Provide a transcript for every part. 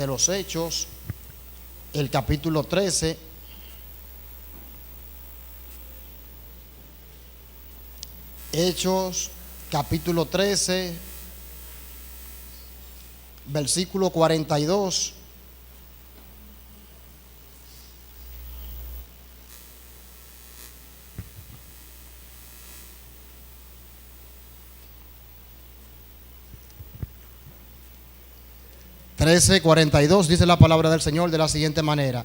de los Hechos, el capítulo 13. Hechos, capítulo 13, versículo 42. Trece, 42, dice la palabra del Señor de la siguiente manera: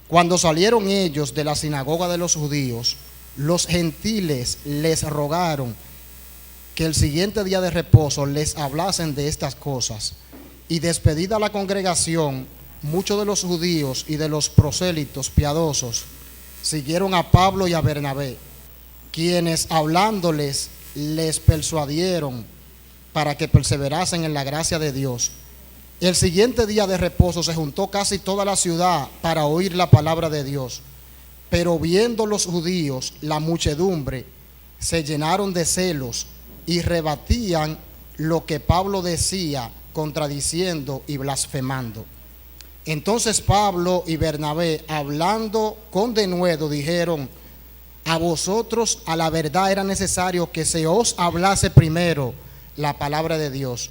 cuando salieron ellos de la sinagoga de los judíos, los gentiles les rogaron que el siguiente día de reposo les hablasen de estas cosas. Y despedida la congregación, muchos de los judíos y de los prosélitos piadosos siguieron a Pablo y a Bernabé, quienes hablándoles les persuadieron para que perseverasen en la gracia de Dios. El siguiente día de reposo se juntó casi toda la ciudad para oír la palabra de Dios. Pero viendo los judíos la muchedumbre, se llenaron de celos y rebatían lo que Pablo decía, contradiciendo y blasfemando. Entonces Pablo y Bernabé, hablando con denuedo, dijeron: a vosotros a la verdad era necesario que se os hablase primero la palabra de Dios.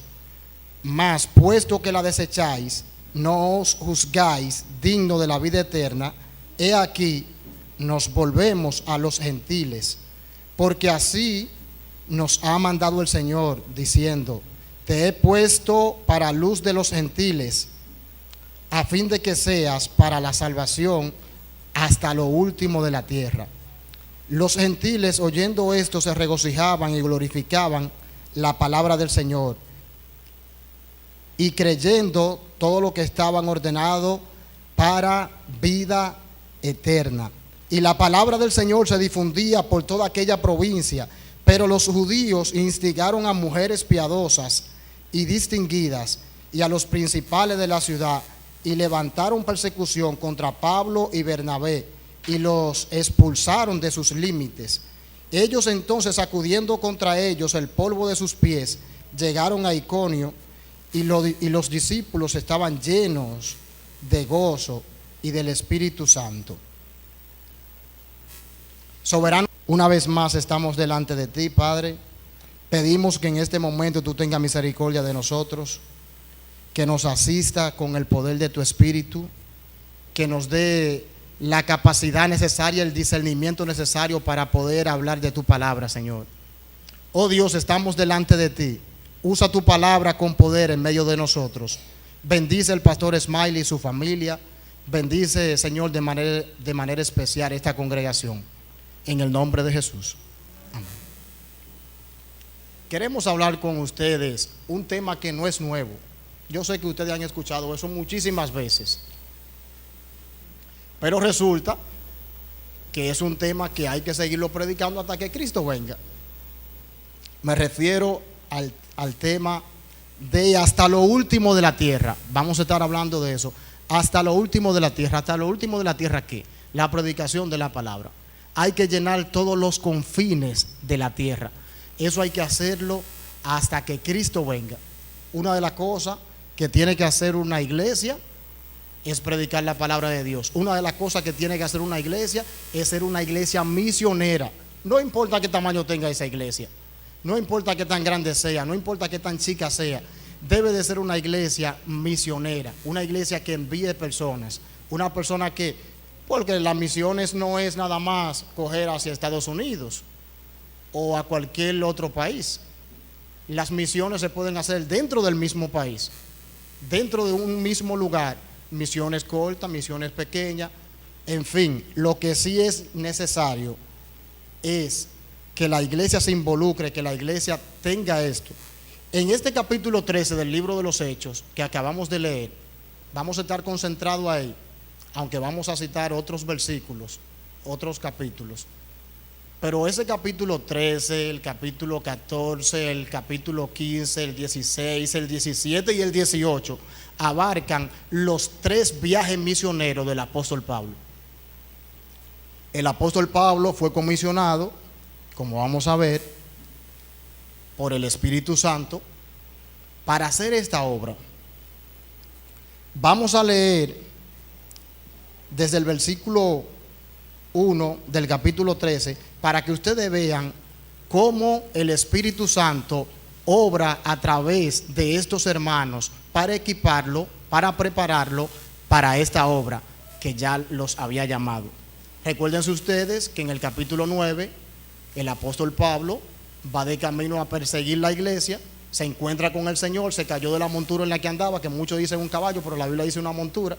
Mas puesto que la desecháis, no os juzgáis digno de la vida eterna, he aquí nos volvemos a los gentiles, porque así nos ha mandado el Señor, diciendo: te he puesto para luz de los gentiles, a fin de que seas para la salvación hasta lo último de la tierra. Los gentiles, oyendo esto, se regocijaban y glorificaban la palabra del Señor, y creyendo todo lo que estaban ordenado para vida eterna. Y la palabra del Señor se difundía por toda aquella provincia. Pero los judíos instigaron a mujeres piadosas y distinguidas y a los principales de la ciudad, y levantaron persecución contra Pablo y Bernabé, y los expulsaron de sus límites. Ellos entonces, sacudiendo contra ellos el polvo de sus pies, llegaron a Iconio, y los discípulos estaban llenos de gozo y del Espíritu Santo. Soberano, una vez más estamos delante de ti, Padre. Pedimos que en este momento tú tengas misericordia de nosotros, que nos asista con el poder de tu Espíritu, que nos dé la capacidad necesaria, el discernimiento necesario para poder hablar de tu palabra, Señor. Oh Dios, estamos delante de ti. Usa tu palabra con poder en medio de nosotros. Bendice al pastor Smiley y su familia. Bendice, Señor, de manera especial esta congregación. En el nombre de Jesús. Amén. Queremos hablar con ustedes un tema que no es nuevo. Yo sé que ustedes han escuchado eso muchísimas veces. Pero resulta que es un tema que hay que seguirlo predicando hasta que Cristo venga. Me refiero al tema de hasta lo último de la tierra. Vamos a estar hablando de eso. Hasta lo último de la tierra. ¿Hasta lo último de la tierra qué? La predicación de la palabra. Hay que llenar todos los confines de la tierra. Eso hay que hacerlo hasta que Cristo venga. Una de las cosas que tiene que hacer una iglesia es predicar la palabra de Dios. Una de las cosas que tiene que hacer una iglesia es ser una iglesia misionera. No importa qué tamaño tenga esa iglesia, no importa qué tan grande sea, no importa qué tan chica sea, debe de ser una iglesia misionera, una iglesia que envíe personas, una persona que... Porque las misiones no es nada más coger hacia Estados Unidos o a cualquier otro país. Las misiones se pueden hacer dentro del mismo país, dentro de un mismo lugar. Misiones cortas, misiones pequeñas, en fin. Lo que sí es necesario es que la iglesia se involucre, que la iglesia tenga esto. En este capítulo 13 del libro de los Hechos que acabamos de leer, vamos a estar concentrados ahí, aunque vamos a citar otros versículos, otros capítulos. Pero ese capítulo 13, el capítulo 14, el capítulo 15, el 16, el 17 y el 18 abarcan los 3 viajes misioneros del apóstol Pablo. El apóstol Pablo fue comisionado, como vamos a ver, por el Espíritu Santo para hacer esta obra. Vamos a leer desde el versículo 1 del capítulo 13 para que ustedes vean cómo el Espíritu Santo obra a través de estos hermanos para equiparlo, para prepararlo para esta obra que ya los había llamado. Recuérdense ustedes que en el capítulo 9 el apóstol Pablo va de camino a perseguir la iglesia, se encuentra con el Señor, se cayó de la montura en la que andaba, que muchos dicen un caballo, pero la Biblia dice una montura,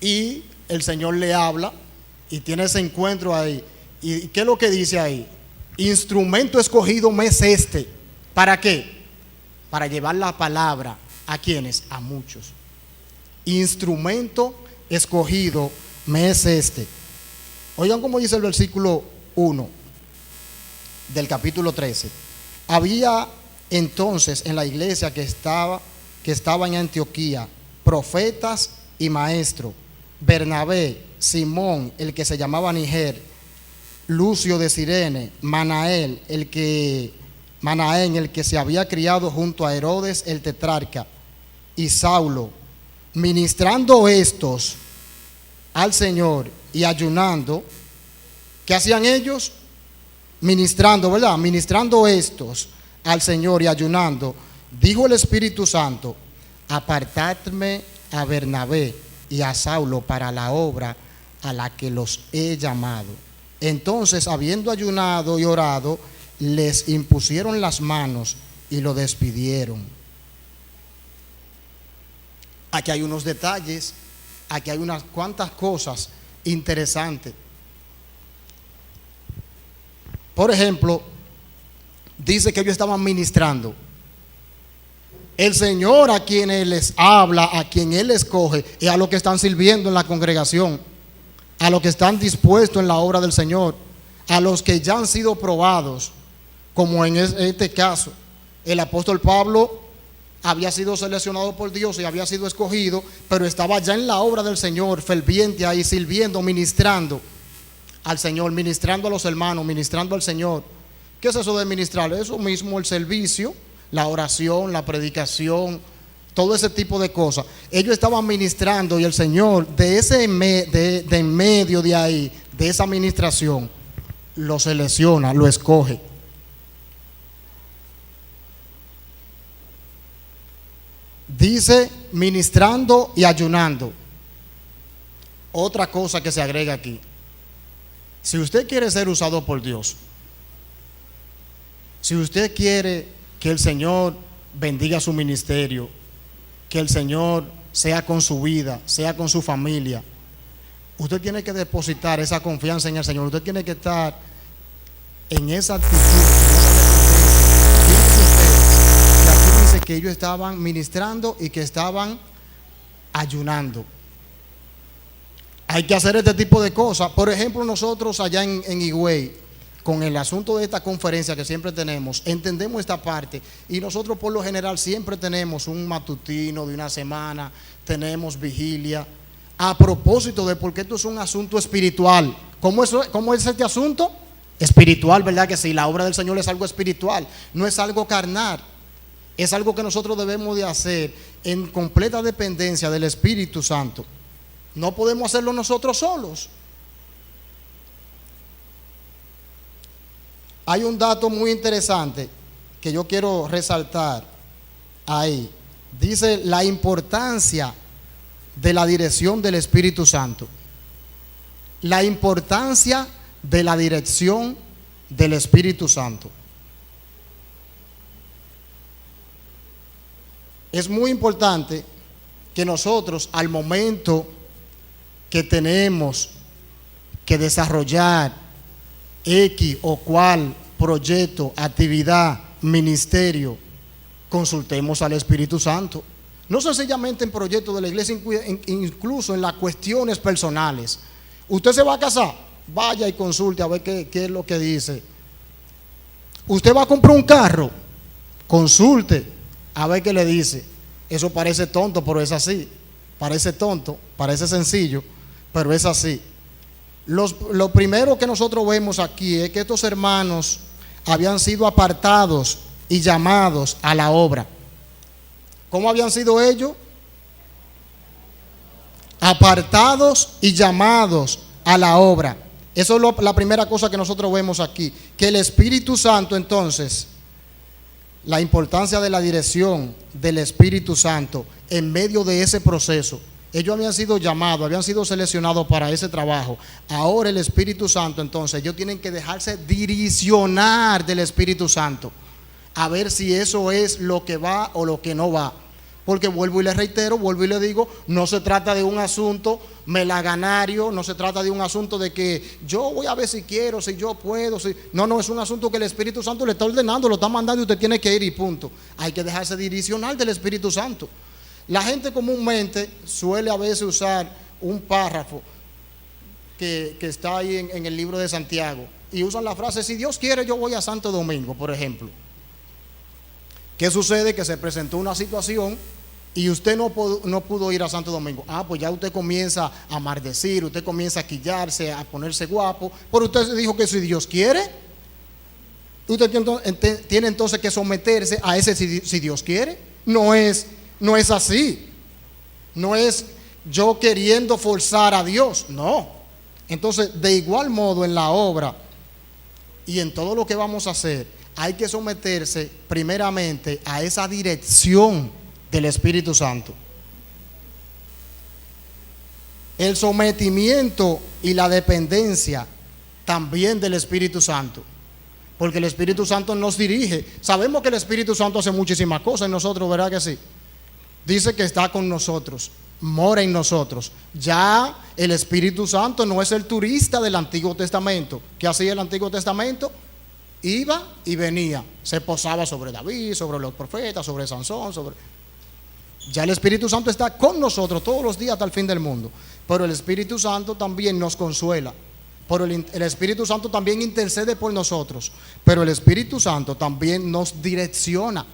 y el Señor le habla y tiene ese encuentro ahí. ¿Y qué es lo que dice ahí? Instrumento escogido me es este. ¿Para qué? Para llevar la palabra ¿a quiénes? A muchos. Instrumento escogido me es este. Oigan cómo dice el versículo 1 del capítulo 13. Había entonces en la iglesia que estaba en Antioquía profetas y maestros: Bernabé, Simón, el que se llamaba Niger, Lucio de Cirene, Manaén, el que se había criado junto a Herodes el tetrarca, y Saulo. Ministrando estos al Señor y ayunando, ¿qué hacían ellos? Ministrando, ¿verdad? Ministrando estos al Señor y ayunando, dijo el Espíritu Santo: apartadme a Bernabé y a Saulo para la obra a la que los he llamado. Entonces, habiendo ayunado y orado, les impusieron las manos y lo despidieron. Aquí hay unos detalles, aquí hay unas cuantas cosas interesantes. Por ejemplo, dice que ellos estaban ministrando. El Señor a quienes les habla, a quien Él escoge, y a los que están sirviendo en la congregación, a los que están dispuestos en la obra del Señor, a los que ya han sido probados, como en este caso. El apóstol Pablo había sido seleccionado por Dios y había sido escogido, pero estaba ya en la obra del Señor, ferviente ahí, sirviendo, ministrando al Señor, ministrando a los hermanos, ministrando al Señor. ¿Qué es eso de ministrar? Eso mismo, el servicio, la oración, la predicación, todo ese tipo de cosas. Ellos estaban ministrando y el Señor de en medio de ahí, de esa administración, lo selecciona, lo escoge. Dice ministrando y ayunando. Otra cosa que se agrega aquí: si usted quiere ser usado por Dios, si usted quiere que el Señor bendiga su ministerio, que el Señor sea con su vida, sea con su familia, usted tiene que depositar esa confianza en el Señor. Usted tiene que estar en esa actitud. Que aquí dice que ellos estaban ministrando y que estaban ayunando. Hay que hacer este tipo de cosas. Por ejemplo, nosotros allá en Higüey, con el asunto de esta conferencia que siempre tenemos, entendemos esta parte, y nosotros por lo general siempre tenemos un matutino de una semana, tenemos vigilia, a propósito de, porque esto es un asunto espiritual. ¿Cómo es este asunto? Espiritual, ¿verdad que sí? La obra del Señor es algo espiritual, no es algo carnal. Es algo que nosotros debemos de hacer en completa dependencia del Espíritu Santo. No podemos hacerlo nosotros solos. Hay un dato muy interesante que yo quiero resaltar ahí. Dice la importancia de la dirección del Espíritu Santo. La importancia de la dirección del Espíritu Santo. Es muy importante que nosotros, al momento que tenemos que desarrollar X o cual proyecto, actividad, ministerio, consultemos al Espíritu Santo. No sencillamente en proyectos de la iglesia, incluso en las cuestiones personales. Usted se va a casar, vaya y consulte a ver qué es lo que dice. Usted va a comprar un carro, consulte a ver qué le dice. Eso parece tonto, pero es así. Parece tonto, parece sencillo, pero es así. Lo primero que nosotros vemos aquí es que estos hermanos habían sido apartados y llamados a la obra. ¿Cómo habían sido ellos? apartados y llamados a la obra. Eso es la primera cosa que nosotros vemos aquí, que el Espíritu Santo, entonces, la importancia de la dirección del Espíritu Santo en medio de ese proceso. Ellos habían sido llamados, habían sido seleccionados para ese trabajo. Ahora el Espíritu Santo, entonces, ellos tienen que dejarse direccionar del Espíritu Santo, a ver si eso es lo que va o lo que no va. Porque vuelvo y le reitero, vuelvo y le digo, no se trata de un asunto melaganario, no se trata de un asunto de que yo voy a ver si quiero, si yo puedo, si... No, es un asunto que el Espíritu Santo le está ordenando, lo está mandando y usted tiene que ir y punto. Hay que dejarse direccionar del Espíritu Santo. La gente comúnmente suele a veces usar un párrafo que está ahí en el libro de Santiago y usan la frase, si Dios quiere yo voy a Santo Domingo, por ejemplo. ¿Qué sucede? Que se presentó una situación y usted no pudo ir a Santo Domingo. Pues ya usted comienza a maldecir, usted comienza a quillarse, a ponerse guapo. Pero usted dijo que si Dios quiere, usted tiene entonces que someterse a ese si Dios quiere. No es así. No es yo queriendo forzar a Dios, no. Entonces, de igual modo en la obra y en todo lo que vamos a hacer, hay que someterse primeramente a esa dirección del Espíritu Santo. El sometimiento y la dependencia también del Espíritu Santo, porque el Espíritu Santo nos dirige. Sabemos que el Espíritu Santo hace muchísimas cosas en nosotros, ¿verdad que sí? Dice que está con nosotros, mora en nosotros. Ya el Espíritu Santo no es el turista del Antiguo Testamento. ¿Qué hacía el Antiguo Testamento? Iba y venía, se posaba sobre David, sobre los profetas, sobre Sansón, Ya el Espíritu Santo está con nosotros todos los días hasta el fin del mundo. Pero el Espíritu Santo también nos consuela. Pero el Espíritu Santo también intercede por nosotros. Pero el Espíritu Santo también nos direcciona,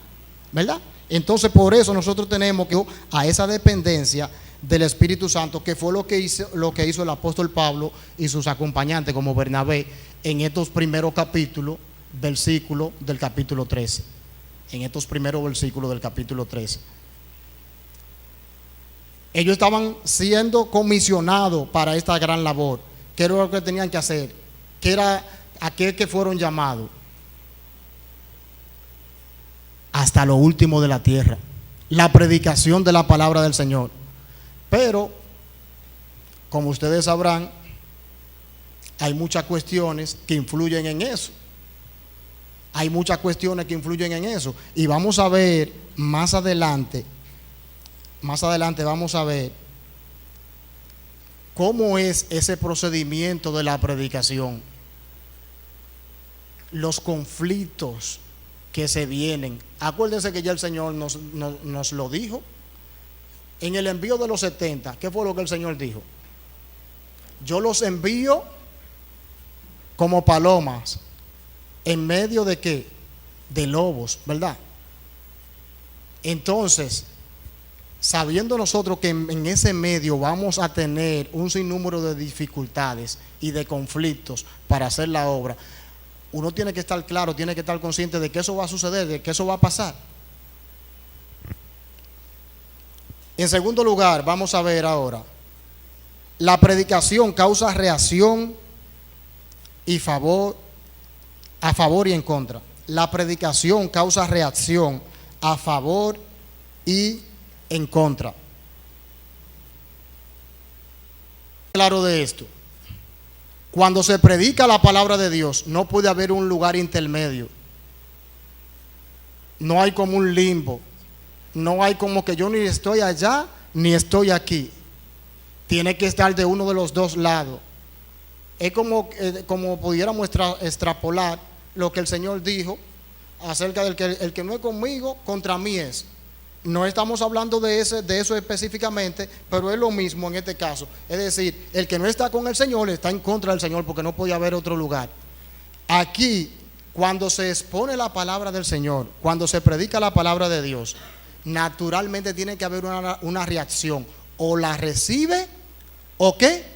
¿verdad? Entonces por eso nosotros tenemos que a esa dependencia del Espíritu Santo, que fue lo que hizo el apóstol Pablo y sus acompañantes como Bernabé en estos primeros capítulos del capítulo 13. En estos primeros versículos del capítulo 13. Ellos estaban siendo comisionados para esta gran labor. ¿Qué era lo que tenían que hacer? ¿Qué era aquel que fueron llamados? Hasta lo último de la tierra. La predicación de la palabra del Señor. Pero, como ustedes sabrán, hay muchas cuestiones que influyen en eso. Hay muchas cuestiones que influyen en eso. Y vamos a ver más adelante vamos a ver cómo es ese procedimiento de la predicación. Los conflictos que se vienen. Acuérdense que ya el Señor nos lo dijo. En el envío de los 70, ¿qué fue lo que el Señor dijo? Yo los envío como palomas en medio de ¿qué? De lobos, ¿verdad? Entonces, sabiendo nosotros que en ese medio vamos a tener un sinnúmero de dificultades y de conflictos para hacer la obra, uno tiene que estar claro, tiene que estar consciente de que eso va a suceder, de que eso va a pasar. En segundo lugar, vamos a ver ahora, la predicación causa reacción y a favor y en contra. La predicación causa reacción a favor y en contra. Claro de esto. Cuando se predica la palabra de Dios, no puede haber un lugar intermedio. No hay como un limbo. No hay como que yo ni estoy allá ni estoy aquí. Tiene que estar de uno de los dos lados. Es como pudiéramos extrapolar lo que el Señor dijo acerca del que el que no es conmigo, contra mí es. No estamos hablando de eso específicamente, pero es lo mismo en este caso. Es decir, el que no está con el Señor está en contra del Señor porque no podía haber otro lugar. Aquí, cuando se expone la palabra del Señor, cuando se predica la palabra de Dios, naturalmente tiene que haber una reacción. O la recibe, o qué,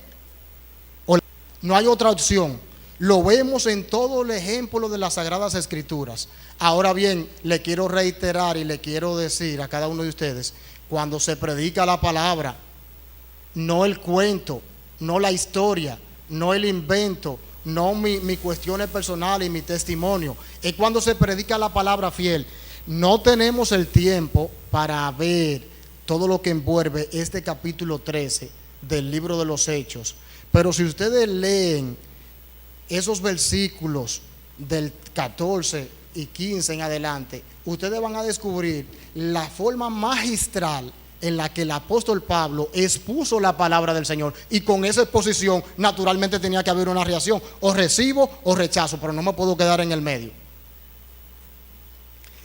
no hay otra opción. Lo vemos en todo el ejemplo de las Sagradas Escrituras. Ahora bien, le quiero reiterar y le quiero decir a cada uno de ustedes, cuando se predica la palabra, no el cuento, no la historia, no el invento, no mi cuestiones personales y mi testimonio. Es cuando se predica la palabra fiel. No tenemos el tiempo para ver todo lo que envuelve este capítulo 13 del libro de los Hechos. Pero si ustedes leen esos versículos del 14 y 15 en adelante, ustedes van a descubrir la forma magistral en la que el apóstol Pablo expuso la palabra del Señor, y con esa exposición naturalmente tenía que haber una reacción, o recibo o rechazo, pero no me puedo quedar en el medio.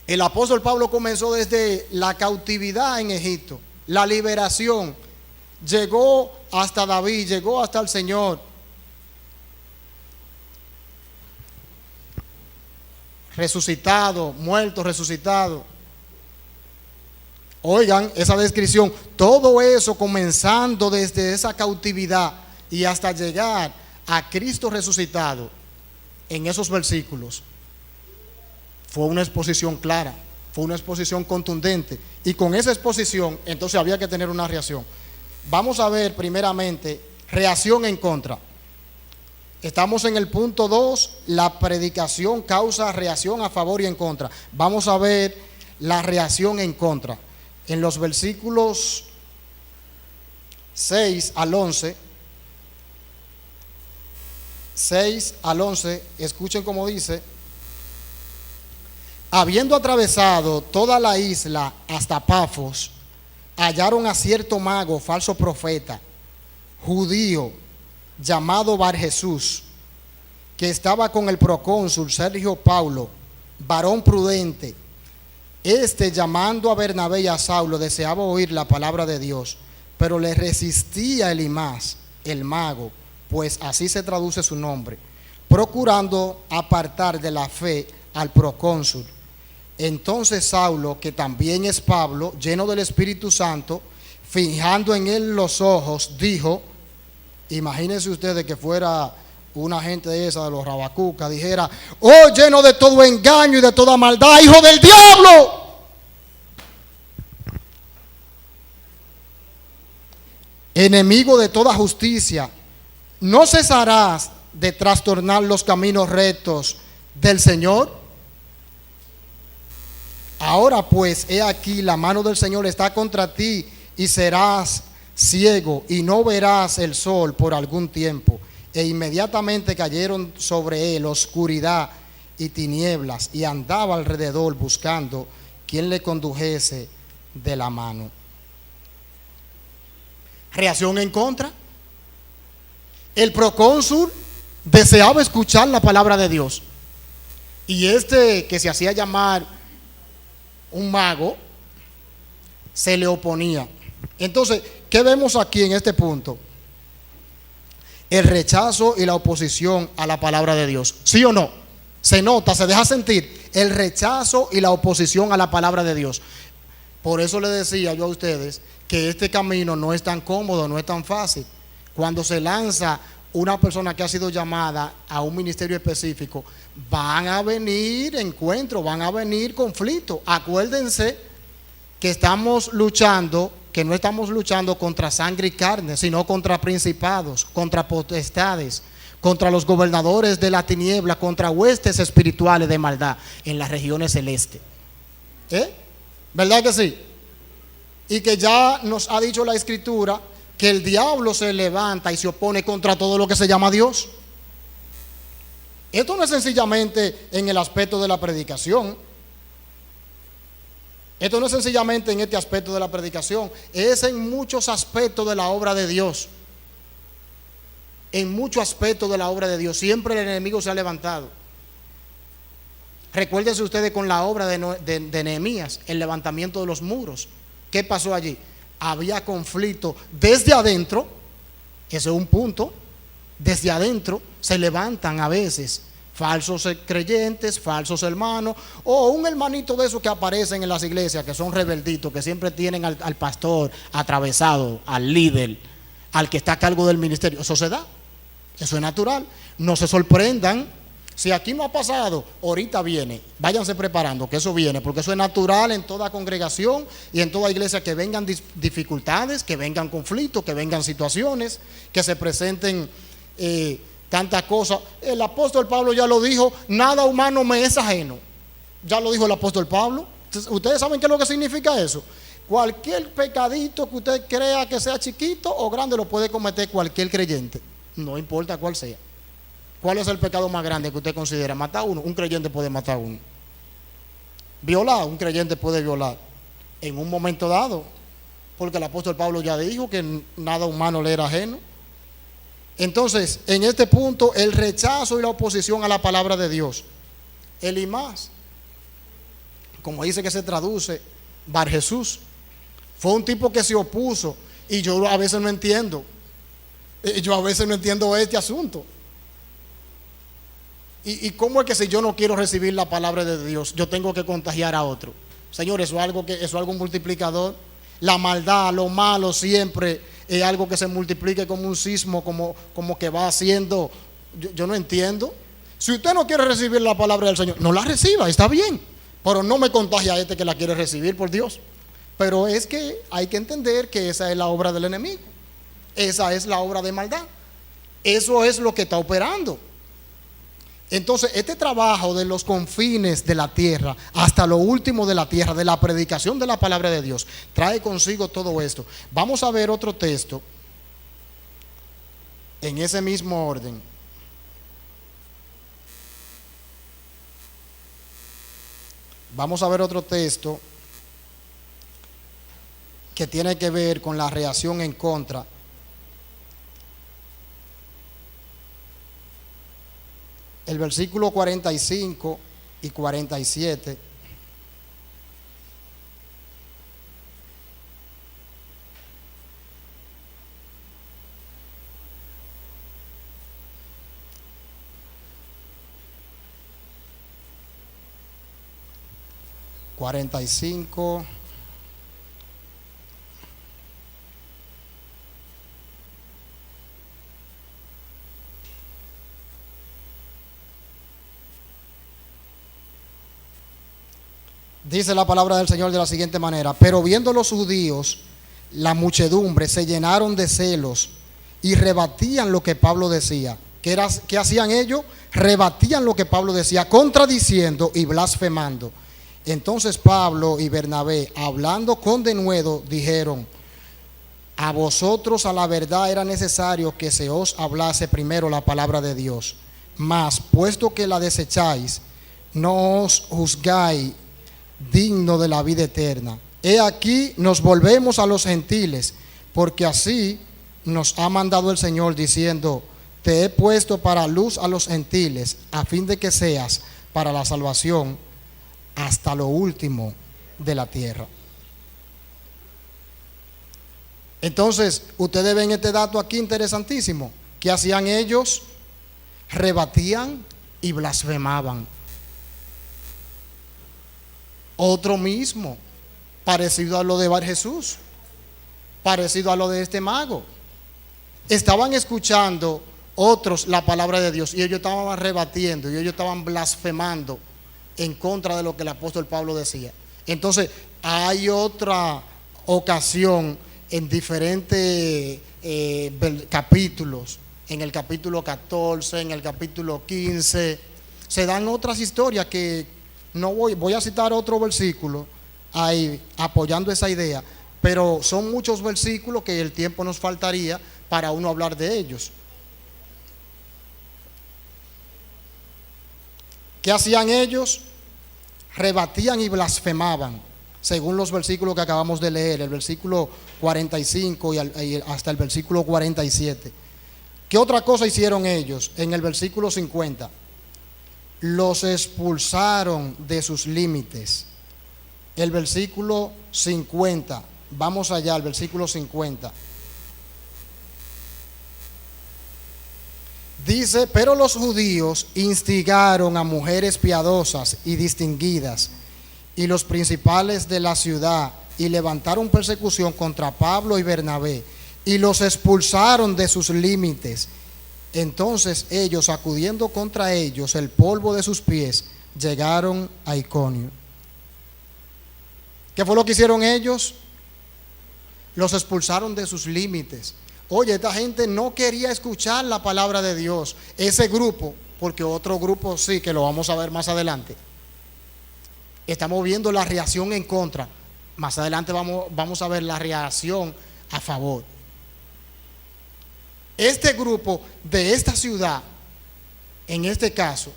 El apóstol Pablo comenzó desde la cautividad en Egipto, la liberación, llegó hasta David, llegó hasta el Señor, resucitado, muerto, resucitado. Oigan esa descripción, todo eso comenzando desde esa cautividad y hasta llegar a Cristo resucitado. En esos versículos fue una exposición clara, fue una exposición contundente, y con esa exposición entonces había que tener una reacción. Vamos a ver primeramente reacción en contra. Estamos en el punto 2, la predicación causa reacción a favor y en contra. Vamos a ver la reacción en contra. En los versículos 6 al 11, escuchen cómo dice: habiendo atravesado toda la isla hasta Pafos, hallaron a cierto mago, falso profeta, judío, llamado Bar Jesús, que estaba con el procónsul Sergio Paulo, varón prudente. Este, llamando a Bernabé y a Saulo, deseaba oír la palabra de Dios, pero le resistía Elimas, el mago, pues así se traduce su nombre, procurando apartar de la fe al procónsul. Entonces Saulo, que también es Pablo, lleno del Espíritu Santo, fijando en él los ojos, dijo, imagínense ustedes que fuera una gente de esa de los rabacucas, dijera: oh, lleno de todo engaño y de toda maldad, hijo del diablo, enemigo de toda justicia, ¿no cesarás de trastornar los caminos rectos del Señor? Ahora pues, he aquí, la mano del Señor está contra ti, y serás ciego y no verás el sol por algún tiempo. E inmediatamente cayeron sobre él oscuridad y tinieblas, y andaba alrededor buscando quien le condujese de la mano. Reacción en contra. El procónsul deseaba escuchar la palabra de Dios, y este, que se hacía llamar un mago, se le oponía. Entonces, ¿qué vemos aquí en este punto? El rechazo y la oposición a la palabra de Dios. ¿Sí o no? Se nota, se deja sentir el rechazo y la oposición a la palabra de Dios. Por eso le decía yo a ustedes que este camino no es tan cómodo, no es tan fácil. Cuando se lanza una persona que ha sido llamada a un ministerio específico, van a venir encuentros, van a venir conflictos. Acuérdense que estamos luchando, que no estamos luchando contra sangre y carne, sino contra principados, contra potestades, contra los gobernadores de la tiniebla, contra huestes espirituales de maldad en las regiones celestes. ¿Verdad que sí? Y que ya nos ha dicho la Escritura que el diablo se levanta y se opone contra todo lo que se llama Dios. Esto no es sencillamente en el aspecto de la predicación. Esto no es sencillamente en este aspecto de la predicación, es en muchos aspectos de la obra de Dios. En muchos aspectos de la obra de Dios siempre el enemigo se ha levantado. Recuérdense ustedes con la obra de Nehemías, el levantamiento de los muros. ¿Qué pasó allí? Había conflicto desde adentro. Ese es un punto. Desde adentro se levantan a veces falsos creyentes, falsos hermanos, o un hermanito de esos que aparecen en las iglesias, que son rebelditos, que siempre tienen al pastor atravesado, al líder, al que está a cargo del ministerio. Eso se da, eso es natural. No se sorprendan Si aquí no ha pasado, ahorita viene. Váyanse preparando, que eso viene, porque eso es natural en toda congregación y en toda iglesia, que vengan dificultades, que vengan conflictos, que vengan situaciones, que se presenten tantas cosas. El apóstol Pablo ya lo dijo: nada humano me es ajeno. Ya lo dijo el apóstol Pablo. Ustedes saben qué es lo que significa eso. Cualquier pecadito que usted crea que sea chiquito o grande lo puede cometer cualquier creyente, no importa cuál sea. ¿Cuál es el pecado más grande que usted considera? Matar a uno. Un creyente puede matar a uno. Violar, un creyente puede violar en un momento dado, porque el apóstol Pablo ya dijo que nada humano le era ajeno. Entonces, en este punto, el rechazo y la oposición a la palabra de Dios, Elimas, como dice que se traduce, Bar Jesús, fue un tipo que se opuso, y yo a veces no entiendo. Yo a veces no entiendo este asunto. ¿Y cómo es que si yo no quiero recibir la palabra de Dios, yo tengo que contagiar a otro? Señor, eso es algo multiplicador. La maldad, lo malo siempre es algo que se multiplique como un sismo, como que va haciendo. Yo no entiendo. Si usted no quiere recibir la palabra del Señor, no la reciba, está bien, pero no me contagie a este que la quiere recibir, por Dios. Pero es que hay que entender que esa es la obra del enemigo. Esa es la obra de maldad. Eso es lo que está operando. Entonces, este trabajo de los confines de la tierra hasta lo último de la tierra, de la predicación de la palabra de Dios, trae consigo todo esto. Vamos a ver otro texto en ese mismo orden. Vamos a ver otro texto que tiene que ver con la reacción en contra. El versículo 45 y 47. Dice la palabra del Señor de la siguiente manera: pero viendo los judíos la muchedumbre, se llenaron de celos y rebatían lo que Pablo decía. ¿Qué hacían ellos? Rebatían lo que Pablo decía, contradiciendo y blasfemando. Entonces Pablo y Bernabé, hablando con denuedo, dijeron: a vosotros a la verdad era necesario que se os hablase primero la palabra de Dios, mas puesto que la desecháis, no os juzgáis digno de la vida eterna. He aquí nos volvemos a los gentiles, porque así nos ha mandado el Señor, diciendo: te he puesto para luz a los gentiles, a fin de que seas para la salvación hasta lo último de la tierra. Entonces, ustedes ven este dato aquí interesantísimo. ¿Qué hacían ellos? Rebatían y blasfemaban. Otro mismo, parecido a lo de Bar Jesús, parecido a lo de este mago. Estaban escuchando otros la palabra de Dios y ellos estaban rebatiendo y ellos estaban blasfemando en contra de lo que el apóstol Pablo decía. Entonces, hay otra ocasión en diferentes capítulos, en el capítulo 14, en el capítulo 15, se dan otras historias que no voy a citar otro versículo ahí apoyando esa idea, pero son muchos versículos que el tiempo nos faltaría para uno hablar de ellos. ¿Qué hacían ellos? Rebatían y blasfemaban, según los versículos que acabamos de leer, el versículo 45 y hasta el versículo 47. ¿Qué otra cosa hicieron ellos? En el versículo 50, los expulsaron de sus límites. El versículo 50, vamos allá al versículo 50. Dice: pero los judíos instigaron a mujeres piadosas y distinguidas y los principales de la ciudad, y levantaron persecución contra Pablo y Bernabé, y los expulsaron de sus límites, Entonces ellos, sacudiendo contra ellos el polvo de sus pies, llegaron a Iconio. ¿Qué fue lo que hicieron ellos? Los expulsaron de sus límites. Oye, esta gente no quería escuchar la palabra de Dios. Ese grupo, porque otro grupo sí, que lo vamos a ver más adelante. Estamos viendo la reacción en contra. Más adelante vamos a ver la reacción a favor. Este grupo de esta ciudad, en este caso,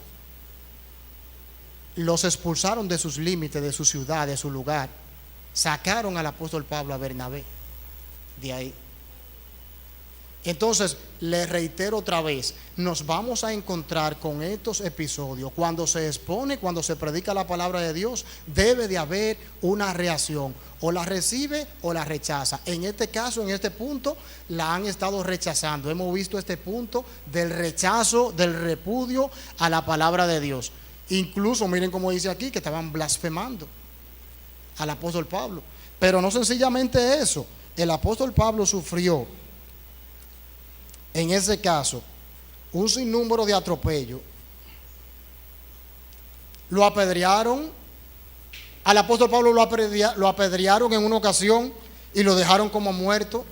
los expulsaron de sus límites, de su ciudad, de su lugar. Sacaron al apóstol Pablo a Bernabé de ahí. Entonces, les reitero otra vez, nos vamos a encontrar con estos episodios. Cuando se expone, cuando se predica la palabra de Dios, debe de haber una reacción. O la recibe o la rechaza. En este caso, en este punto, la han estado rechazando. Hemos visto este punto del rechazo, del repudio a la palabra de Dios. Incluso, miren cómo dice aquí, que estaban blasfemando al apóstol Pablo. Pero no sencillamente eso. El apóstol Pablo sufrió, en ese caso, un sinnúmero de atropellos. Lo apedrearon. Al apóstol Pablo lo apedrearon en una ocasión y lo dejaron como muerto.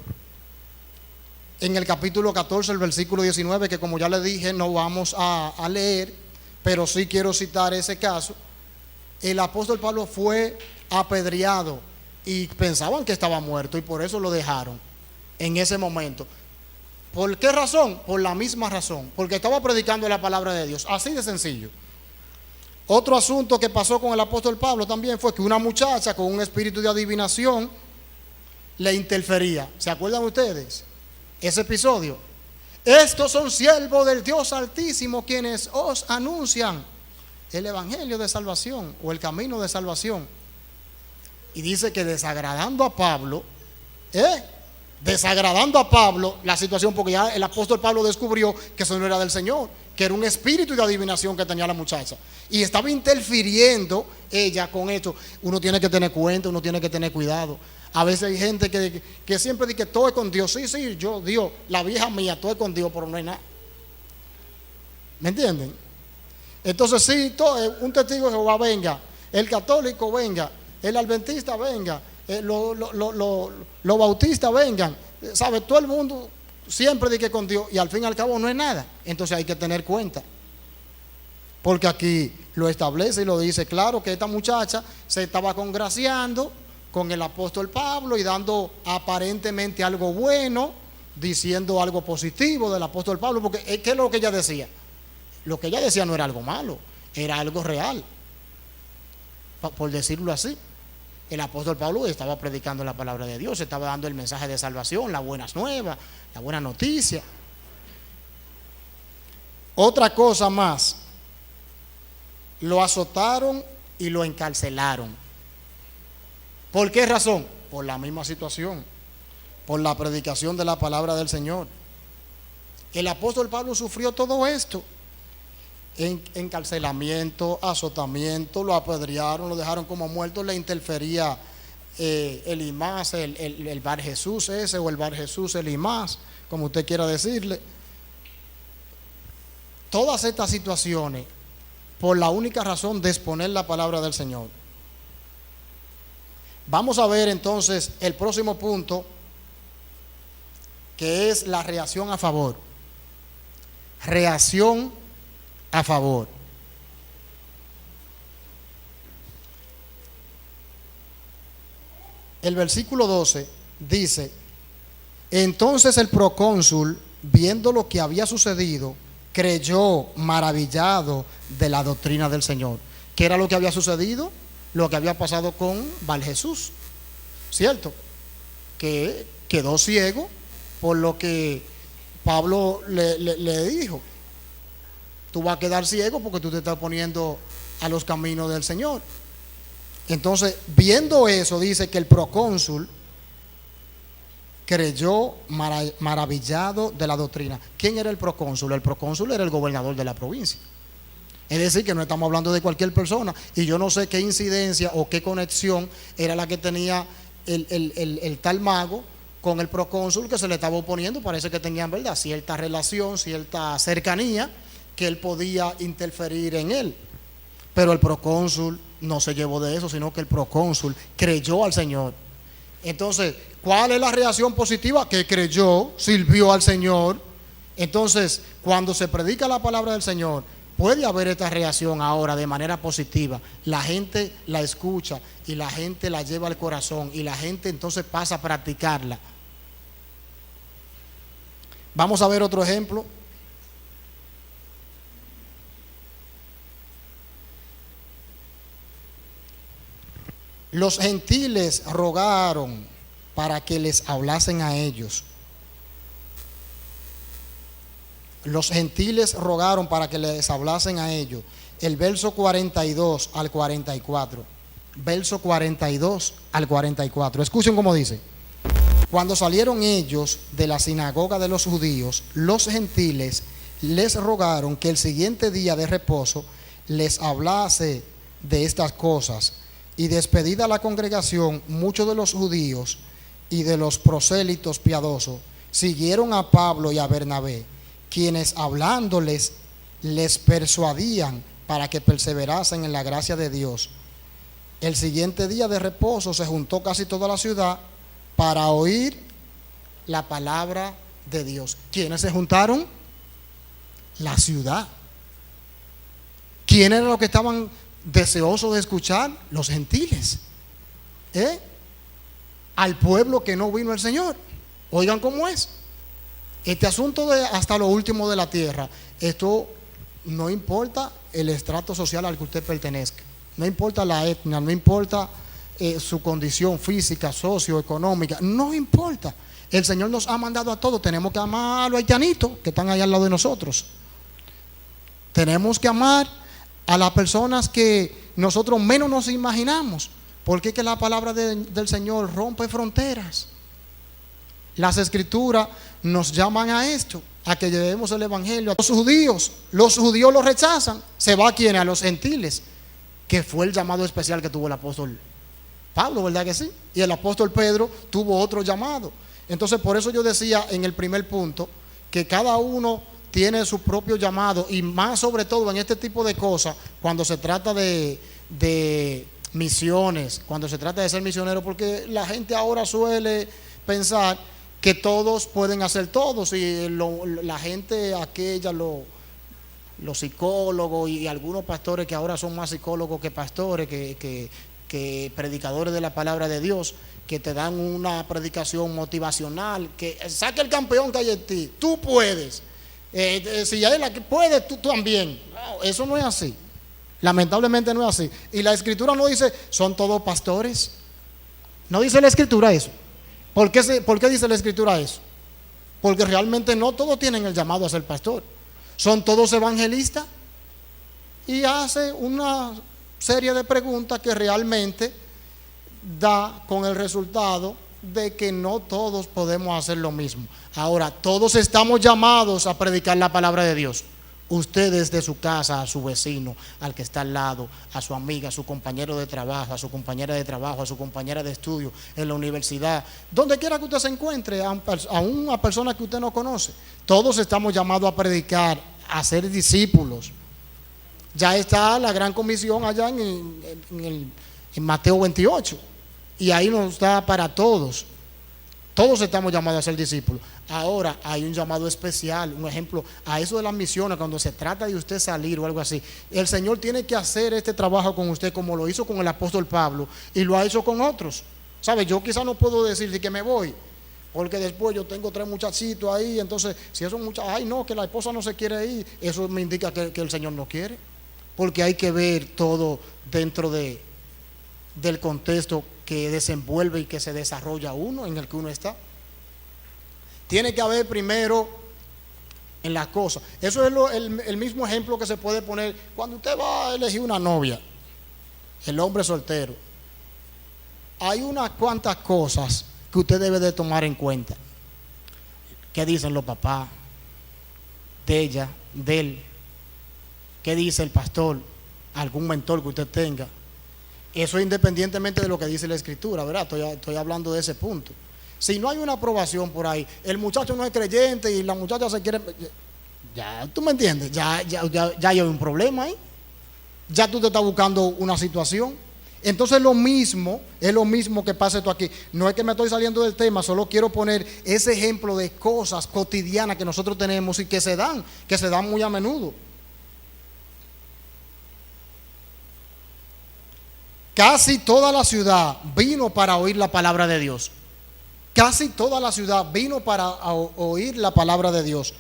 En el capítulo 14, el versículo 19, que como ya le dije, no vamos a leer, pero sí quiero citar ese caso. El apóstol Pablo fue apedreado y pensaban que estaba muerto y por eso lo dejaron en ese momento. ¿Por qué razón? Por la misma razón, porque estaba predicando la palabra de Dios, así de sencillo. Otro asunto que pasó con el apóstol Pablo también fue que una muchacha con un espíritu de adivinación le interfería. ¿Se acuerdan ustedes ese episodio? Estos son siervos del Dios Altísimo quienes os anuncian el evangelio de salvación o el camino de salvación. Y dice que desagradando a Pablo, la situación, porque ya el apóstol Pablo descubrió que eso no era del Señor, que era un espíritu de adivinación que tenía la muchacha y estaba interfiriendo ella con esto. Uno tiene que tener cuenta, uno tiene que tener cuidado. A veces hay gente que siempre dice que todo es con Dios. Sí, yo, Dios, la vieja mía, todo es con Dios, pero no hay nada. ¿Me entienden? Entonces sí, un testigo de Jehová venga, el católico venga, el adventista venga, los bautistas vengan, ¿sabe? Todo el mundo siempre dice que con Dios y al fin y al cabo no es nada. Entonces hay que tener cuenta, porque aquí lo establece y lo dice claro, que esta muchacha se estaba congraciando con el apóstol Pablo y dando aparentemente algo bueno, diciendo algo positivo del apóstol Pablo, porque ¿qué es lo que ella decía? Lo que ella decía no era algo malo, era algo real, por decirlo así. El apóstol Pablo estaba predicando la palabra de Dios, estaba dando el mensaje de salvación, las buenas nuevas, la buena noticia. Otra cosa más, lo azotaron y lo encarcelaron. ¿Por qué razón? Por la misma situación, por la predicación de la palabra del Señor. El apóstol Pablo sufrió todo esto: encarcelamiento, azotamiento, lo apedrearon, lo dejaron como muerto, le interfería el Imás, el Bar Jesús ese, o el Bar Jesús el Imás, como usted quiera decirle. Todas estas situaciones por la única razón de exponer la palabra del Señor. Vamos a ver entonces el próximo punto, que es la reacción a favor. Reacción a favor. El versículo 12 dice: entonces el procónsul, viendo lo que había sucedido, creyó maravillado de la doctrina del Señor. ¿Qué era lo que había sucedido? Lo que había pasado con Bar Jesús, ¿cierto? Que quedó ciego por lo que Pablo le dijo: tú vas a quedar ciego porque tú te estás poniendo a los caminos del Señor. Entonces, viendo eso, dice que el procónsul creyó maravillado de la doctrina. ¿Quién era el procónsul? El procónsul era el gobernador de la provincia. Es decir, que no estamos hablando de cualquier persona. Y yo no sé qué incidencia o qué conexión era la que tenía el tal mago con el procónsul que se le estaba oponiendo. Parece que tenían, ¿verdad?, cierta relación, cierta cercanía, que él podía interferir en él. Pero el procónsul no se llevó de eso, sino que el procónsul creyó al Señor. Entonces, ¿cuál es la reacción positiva? Que creyó, sirvió al Señor. Entonces, cuando se predica la palabra del Señor, puede haber esta reacción ahora de manera positiva. La gente la escucha y la gente la lleva al corazón y la gente entonces pasa a practicarla. Vamos a ver otro ejemplo. Los gentiles rogaron para que les hablasen a ellos. Los gentiles rogaron para que les hablasen a ellos. El verso 42 al 44. Verso 42 al 44. Escuchen cómo dice. Cuando salieron ellos de la sinagoga de los judíos, los gentiles les rogaron que el siguiente día de reposo les hablase de estas cosas. Y despedida la congregación, muchos de los judíos y de los prosélitos piadosos siguieron a Pablo y a Bernabé, quienes hablándoles les persuadían para que perseverasen en la gracia de Dios. El siguiente día de reposo se juntó casi toda la ciudad para oír la palabra de Dios. ¿Quiénes se juntaron? La ciudad. ¿Quiénes eran los que estaban deseosos de escuchar? Los gentiles. Al pueblo que no vino el Señor. Oigan cómo es. Este asunto de hasta lo último de la tierra, esto no importa el estrato social al que usted pertenezca, no importa la etnia, no importa su condición física, socioeconómica, no importa. El Señor nos ha mandado a todos. Tenemos que amar a los haitianitos que están allá al lado de nosotros. Tenemos que amar a las personas que nosotros menos nos imaginamos, porque es que la palabra del Señor rompe fronteras. Las escrituras nos llaman a esto, a que llevemos el evangelio a los judíos lo rechazan. ¿Se va a quién? A los gentiles, que fue el llamado especial que tuvo el apóstol Pablo, ¿verdad que sí? Y el apóstol Pedro tuvo otro llamado. Entonces, por eso yo decía en el primer punto que cada uno tiene su propio llamado, y más sobre todo en este tipo de cosas, cuando se trata de misiones, cuando se trata de ser misionero, porque la gente ahora suele pensar que todos pueden hacer todos, y la gente aquella, los psicólogos y algunos pastores que ahora son más psicólogos que pastores, que predicadores de la palabra de Dios, que te dan una predicación motivacional, que saque el campeón que hay en ti, tú puedes. Si ya él puede, tú también. No, eso no es así. Lamentablemente no es así. Y la escritura no dice, son todos pastores. No dice la escritura eso. ¿Por qué dice la escritura eso? Porque realmente no todos tienen el llamado a ser pastor. Son todos evangelistas. Y hace una serie de preguntas que realmente da con el resultado de que no todos podemos hacer lo mismo. Ahora, todos estamos llamados a predicar la palabra de Dios. Usted desde su casa, a su vecino, al que está al lado, a su amiga, a su compañero de trabajo, a su compañera de trabajo, a su compañera de estudio, en la universidad, donde quiera que usted se encuentre, a una persona que usted no conoce. Todos estamos llamados a predicar, a ser discípulos. Ya está la gran comisión allá en Mateo 28, y ahí nos da para todos. Todos estamos llamados a ser discípulos. Ahora hay un llamado especial, un ejemplo, a eso de las misiones, cuando se trata de usted salir o algo así. El Señor tiene que hacer este trabajo con usted, como lo hizo con el apóstol Pablo y lo ha hecho con otros. ¿Sabe? Yo quizás no puedo decir que me voy, porque después yo tengo 3 muchachitos ahí, entonces si esos muchachos, ay no, que la esposa no se quiere ir, eso me indica que el Señor no quiere, porque hay que ver todo dentro del contexto que desenvuelve y que se desarrolla uno, en el que uno está. Tiene que haber primero en las cosas. Eso es el mismo ejemplo que se puede poner cuando usted va a elegir una novia, el hombre soltero. Hay unas cuantas cosas que usted debe de tomar en cuenta. ¿Qué dicen los papás de ella, de él? ¿Qué dice el pastor? Algún mentor que usted tenga. Eso independientemente de lo que dice la escritura, ¿verdad? Estoy hablando de ese punto. Si no hay una aprobación por ahí, el muchacho no es creyente y la muchacha se quiere, ya tú me entiendes, ya hay un problema ahí. Ya tú te estás buscando una situación. Entonces es lo mismo que pasa esto aquí. No es que me estoy saliendo del tema, solo quiero poner ese ejemplo de cosas cotidianas que nosotros tenemos y que se dan muy a menudo. Casi toda la ciudad vino para oír la palabra de Dios. Casi toda la ciudad vino para oír la palabra de Dios.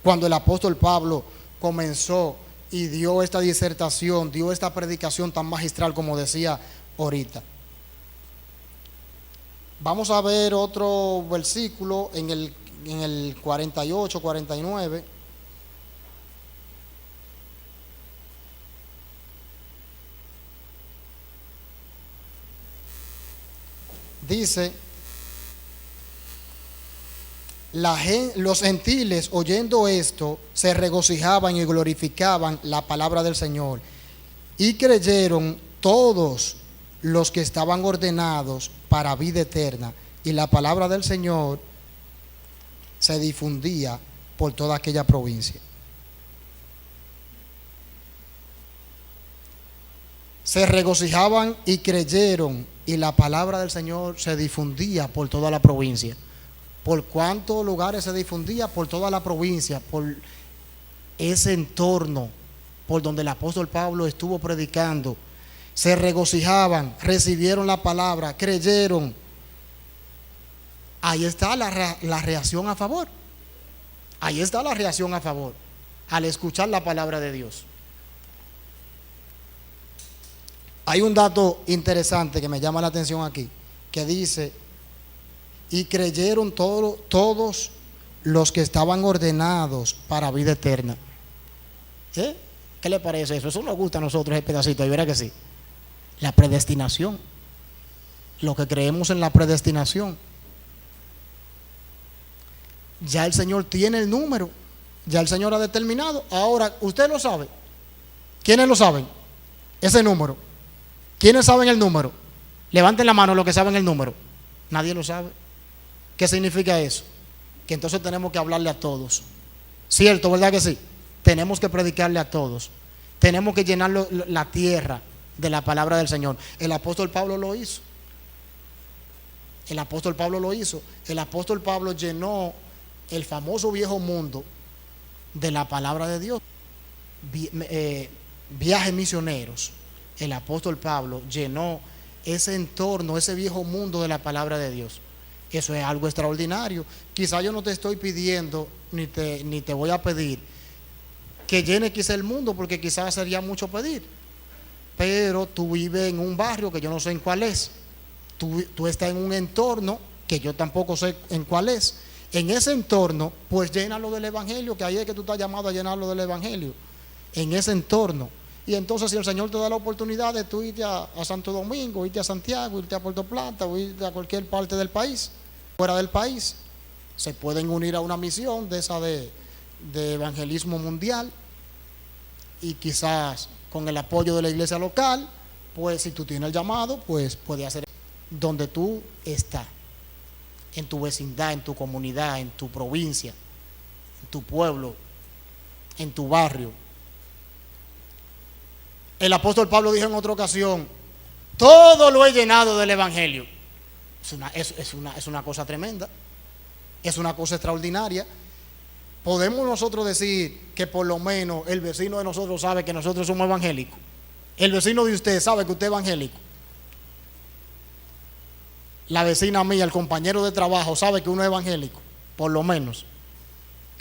Cuando el apóstol Pablo comenzó y dio esta disertación, dio esta predicación tan magistral como decía ahorita. Vamos a ver otro versículo en el 48, 49. Dice: los gentiles, oyendo esto, se regocijaban y glorificaban la palabra del Señor, y creyeron todos los que estaban ordenados para vida eterna, y la palabra del Señor se difundía por toda aquella provincia. Se regocijaban y creyeron, y la palabra del Señor se difundía por toda la provincia. ¿Por cuántos lugares se difundía? Por toda la provincia, por ese entorno por donde el apóstol Pablo estuvo predicando. Se regocijaban, recibieron la palabra, creyeron. Ahí está la reacción a favor. Ahí está la reacción a favor al escuchar la palabra de Dios. Hay un dato interesante que me llama la atención aquí, que dice: y creyeron todos los que estaban ordenados para vida eterna. ¿Qué le parece eso? Eso nos gusta a nosotros, ese pedacito, y verá que sí. La predestinación, lo que creemos en la predestinación. Ya el Señor tiene el número, ya el Señor ha determinado. Ahora, usted lo sabe. ¿Quiénes lo saben? Ese número. ¿Quiénes saben el número? Levanten la mano los que saben el número. Nadie lo sabe. ¿Qué significa eso? Que entonces tenemos que hablarle a todos. ¿Cierto, verdad que sí? Tenemos que predicarle a todos. Tenemos que llenar la tierra de la palabra del Señor. El apóstol Pablo lo hizo. El apóstol Pablo lo hizo. El apóstol Pablo llenó el famoso viejo mundo de la palabra de Dios. Viajes misioneros. El apóstol Pablo llenó ese entorno, ese viejo mundo de la palabra de Dios. Eso es algo extraordinario. Quizá yo no te estoy pidiendo ni te voy a pedir que llene quizá el mundo, porque quizás sería mucho pedir. Pero tú vives en un barrio que yo no sé en cuál es. Tú estás en un entorno que yo tampoco sé en cuál es. En ese entorno, pues llénalo del evangelio, que ahí es que tú estás llamado a llenarlo del evangelio. En ese entorno. Y entonces, si el Señor te da la oportunidad de tú irte a Santo Domingo, irte a Santiago, irte a Puerto Plata, o irte a cualquier parte del país, fuera del país, se pueden unir a una misión de esa de evangelismo mundial, y quizás con el apoyo de la iglesia local, pues si tú tienes el llamado, pues puede hacer donde tú estás, en tu vecindad, en tu comunidad, en tu provincia, en tu pueblo, en tu barrio. El apóstol Pablo dijo en otra ocasión: todo lo he llenado del evangelio. Es una cosa tremenda, es una cosa extraordinaria. Podemos nosotros decir que por lo menos el vecino de nosotros sabe que nosotros somos evangélicos. El vecino de usted sabe que usted es evangélico. La vecina mía, el compañero de trabajo sabe que uno es evangélico. Por lo menos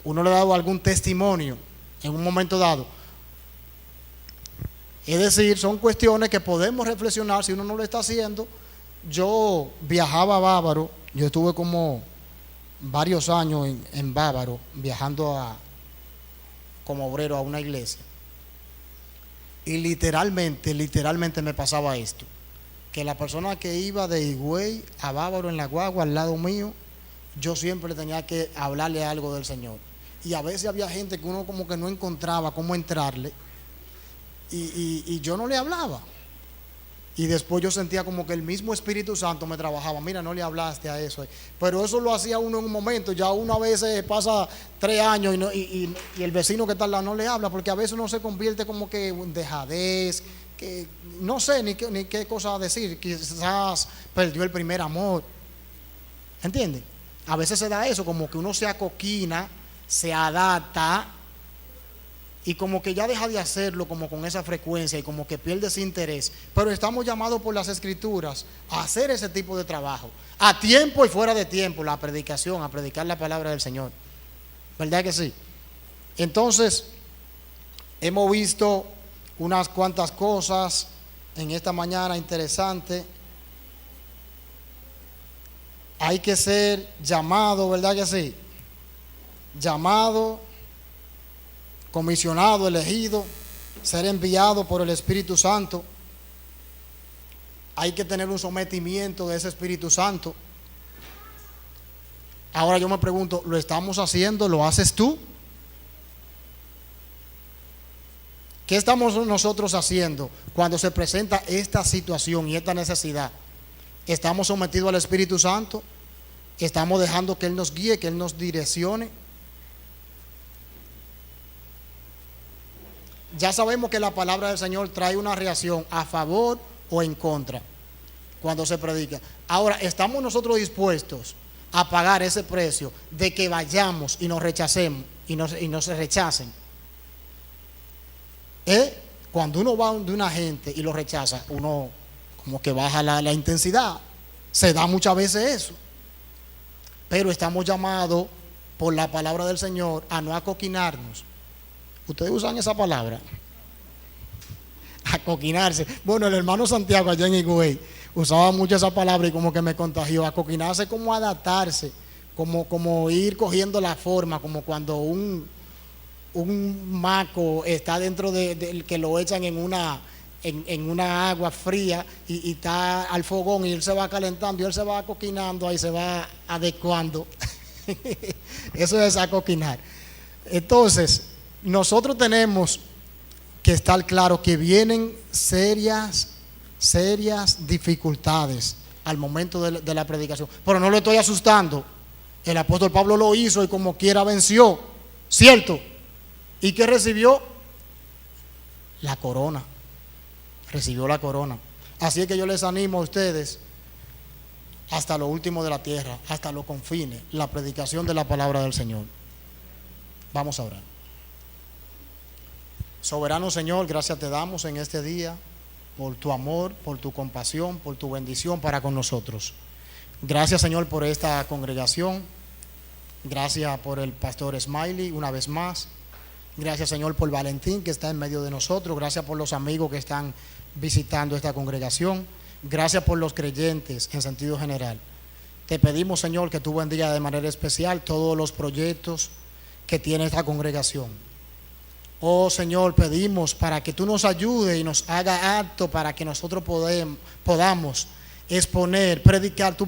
uno le ha dado algún testimonio en un momento dado. Es decir, son cuestiones que podemos reflexionar si uno no lo está haciendo. Yo viajaba a Bávaro, yo estuve como varios años en Bávaro, viajando como obrero a una iglesia. Y literalmente me pasaba esto, que la persona que iba de Higüey a Bávaro en la guagua al lado mío, yo siempre tenía que hablarle algo del Señor. Y a veces había gente que uno como que no encontraba cómo entrarle, y yo no le hablaba. Y después yo sentía como que el mismo Espíritu Santo me trabajaba. Mira, no le hablaste a eso. Pero eso lo hacía uno en un momento. Ya uno a veces pasa 3 años y el vecino que está al lado no le habla, porque a veces uno se convierte como que en dejadez, que no sé ni qué cosa decir. Quizás perdió el primer amor. ¿Entiendes? A veces se da eso, como que uno se acoquina, se adapta y como que ya deja de hacerlo como con esa frecuencia y como que pierde ese interés. Pero estamos llamados por las Escrituras a hacer ese tipo de trabajo, a tiempo y fuera de tiempo, la predicación, a predicar la palabra del Señor. ¿Verdad que sí? Entonces, hemos visto unas cuantas cosas en esta mañana interesantes. Hay que ser llamado, ¿verdad que sí? Llamado, comisionado, elegido, ser enviado por el Espíritu Santo. Hay que tener un sometimiento de ese Espíritu Santo. Ahora yo me pregunto, ¿lo estamos haciendo? ¿Lo haces tú? ¿Qué estamos nosotros haciendo cuando se presenta esta situación y esta necesidad? ¿Estamos sometidos al Espíritu Santo? ¿Estamos dejando que Él nos guíe, que Él nos direccione? Ya sabemos que la palabra del Señor trae una reacción a favor o en contra cuando se predica. Ahora, ¿estamos nosotros dispuestos a pagar ese precio de que vayamos y nos rechacemos y nos rechacen? Cuando uno va de una gente y lo rechaza, uno como que baja la intensidad. Se da muchas veces eso. Pero estamos llamados por la palabra del Señor a no acoquinarnos. Ustedes usan esa palabra, acoquinarse. Bueno, el hermano Santiago allá en Higüey usaba mucho esa palabra y como que me contagió. Acoquinarse como adaptarse, como ir cogiendo la forma, como cuando un maco está dentro del que lo echan en una agua fría y está al fogón y él se va calentando y él se va acoquinando, ahí se va adecuando. Eso es acoquinar. Entonces, nosotros tenemos que estar claro que vienen serias dificultades al momento de la predicación. Pero no lo estoy asustando. El apóstol Pablo lo hizo y como quiera venció, ¿cierto? ¿Y qué recibió? La corona. Recibió la corona. Así es que yo les animo a ustedes hasta lo último de la tierra, hasta los confines, la predicación de la palabra del Señor. Vamos a orar. Soberano Señor, gracias te damos en este día por tu amor, por tu compasión, por tu bendición para con nosotros. Gracias Señor por esta congregación. Gracias por el pastor Smiley una vez más. Gracias Señor por Valentín que está en medio de nosotros. Gracias por los amigos que están visitando esta congregación. Gracias por los creyentes en sentido general. Te pedimos Señor que tú bendiga de manera especial todos los proyectos que tiene esta congregación. Oh Señor, pedimos para que tú nos ayudes y nos haga apto para que nosotros podamos exponer, predicar tu